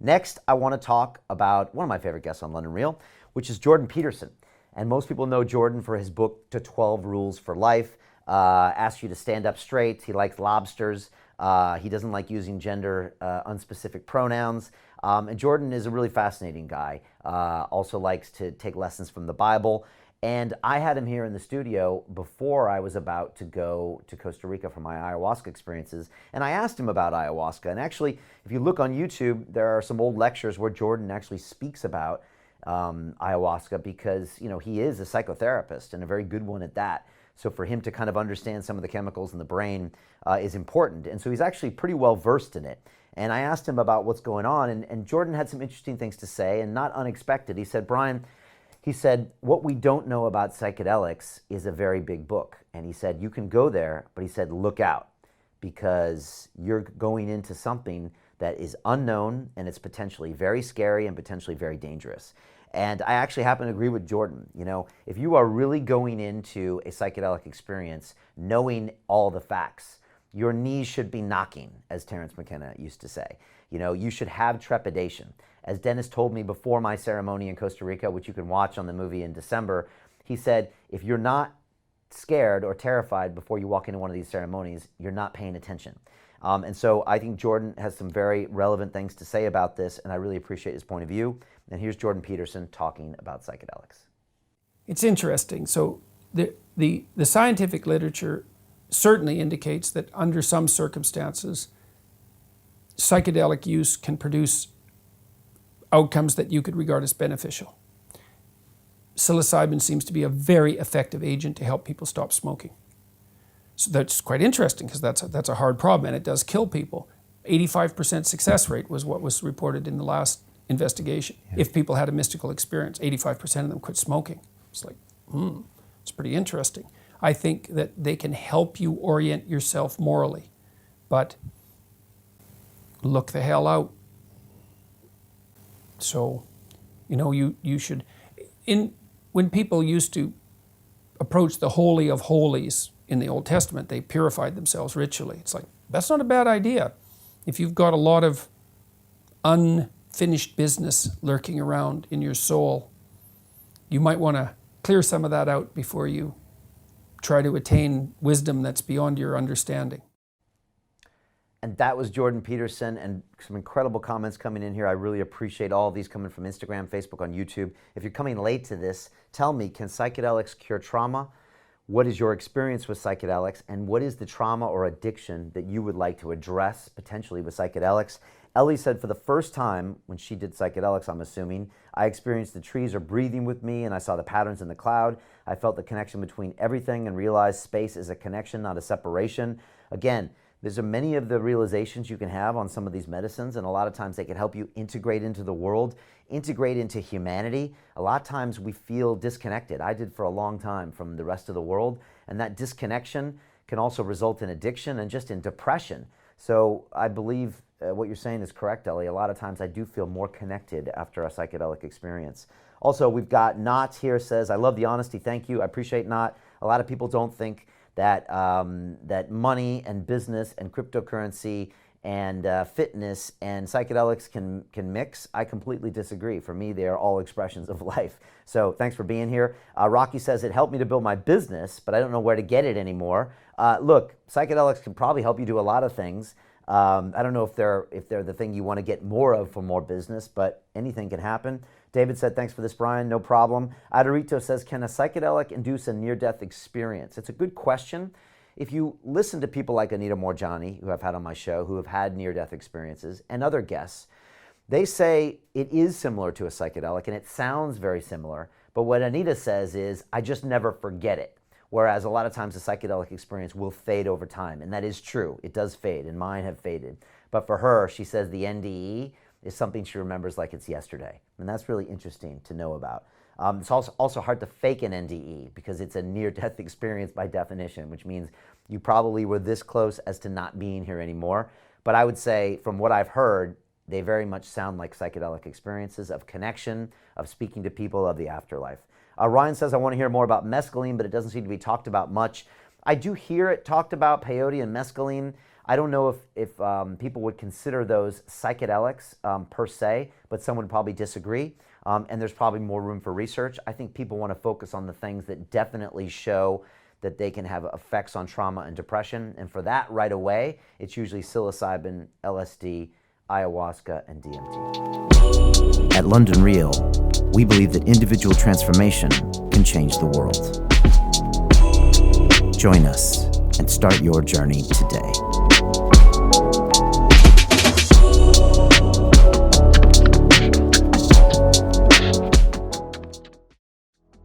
Next, I want to talk about one of my favorite guests on London Real, which is Jordan Peterson. And most people know Jordan for his book, The 12 Rules for Life. Asks you to stand up straight. He likes lobsters. He doesn't like using gender unspecific pronouns. And Jordan is a really fascinating guy. Also likes to take lessons from the Bible. And I had him here in the studio before I was about to go to Costa Rica for my ayahuasca experiences. And I asked him about ayahuasca. And actually, if you look on YouTube, there are some old lectures where Jordan actually speaks about ayahuasca because, you know, he is a psychotherapist and a very good one at that. So for him to kind of understand some of the chemicals in the brain is important. And so he's actually pretty well versed in it. And I asked him about what's going on, and Jordan had some interesting things to say, and not unexpected. He said, Brian, he said, what we don't know about psychedelics is a very big book. And he said, you can go there, but he said, look out, because you're going into something that is unknown, and it's potentially very scary and potentially very dangerous. And I actually happen to agree with Jordan. You know, if you are really going into a psychedelic experience knowing all the facts, your knees should be knocking, as Terence McKenna used to say. You know, you should have trepidation. As Dennis told me before my ceremony in Costa Rica, which you can watch on the movie in December, he said, if you're not scared or terrified before you walk into one of these ceremonies, you're not paying attention. And so I think Jordan has some very relevant things to say about this, and I really appreciate his point of view. And here's Jordan Peterson talking about psychedelics. It's interesting. So the scientific literature certainly indicates that under some circumstances, psychedelic use can produce outcomes that you could regard as beneficial. Psilocybin seems to be a very effective agent to help people stop smoking. So that's quite interesting because that's a hard problem and it does kill people. 85% success rate was what was reported in the last investigation. Yeah. If people had a mystical experience, 85% of them quit smoking. It's like, it's pretty interesting. I think that they can help you orient yourself morally, but look the hell out. So, you know, you should, when people used to approach the Holy of Holies in the Old Testament, they purified themselves ritually. It's like, that's not a bad idea. If you've got a lot of unfinished business lurking around in your soul, you might want to clear some of that out before you try to attain wisdom that's beyond your understanding. And that was Jordan Peterson, and some incredible comments coming in here. I really appreciate all of these coming from Instagram, Facebook, on YouTube. If you're coming late to this, tell me, can psychedelics cure trauma? What is your experience with psychedelics? And what is the trauma or addiction that you would like to address potentially with psychedelics? Ellie said for the first time when she did psychedelics, I'm assuming, I experienced the trees are breathing with me and I saw the patterns in the cloud. I felt the connection between everything and realized space is a connection, not a separation. Again, there's many of the realizations you can have on some of these medicines, and a lot of times they can help you integrate into the world, integrate into humanity. A lot of times we feel disconnected. I did for a long time from the rest of the world, and that disconnection can also result in addiction and just in depression. So I believe what you're saying is correct, Ellie. A lot of times I do feel more connected after a psychedelic experience. Also, we've got Knot here says, I love the honesty, thank you. I appreciate Knot. A lot of people don't think that that money and business and cryptocurrency and fitness and psychedelics can mix. I completely disagree. For me, they are all expressions of life. So thanks for being here. Rocky says, it helped me to build my business, but I don't know where to get it anymore. Look, psychedelics can probably help you do a lot of things. I don't know if they're the thing you want to get more of for more business, but anything can happen. David said, thanks for this, Brian, no problem. Adorito says, can a psychedelic induce a near-death experience? It's a good question. If you listen to people like Anita Moorjani, who I've had on my show, who have had near-death experiences, and other guests, they say it is similar to a psychedelic, and it sounds very similar, but what Anita says is, I just never forget it. Whereas a lot of times a psychedelic experience will fade over time, and that is true. It does fade, and mine have faded. But for her, she says the NDE is something she remembers like it's yesterday. And that's really interesting to know about. It's also hard to fake an NDE because it's a near-death experience by definition, which means you probably were this close as to not being here anymore. But I would say, from what I've heard, they very much sound like psychedelic experiences of connection, of speaking to people of the afterlife. Ryan says, I want to hear more about mescaline, but it doesn't seem to be talked about much. I do hear it talked about, peyote and mescaline. I don't know if people would consider those psychedelics per se, but some would probably disagree. And there's probably more room for research. I think people want to focus on the things that definitely show that they can have effects on trauma and depression. And for that right away, it's usually psilocybin, LSD, ayahuasca, and DMT. At London Real, we believe that individual transformation can change the world. Join us and start your journey today.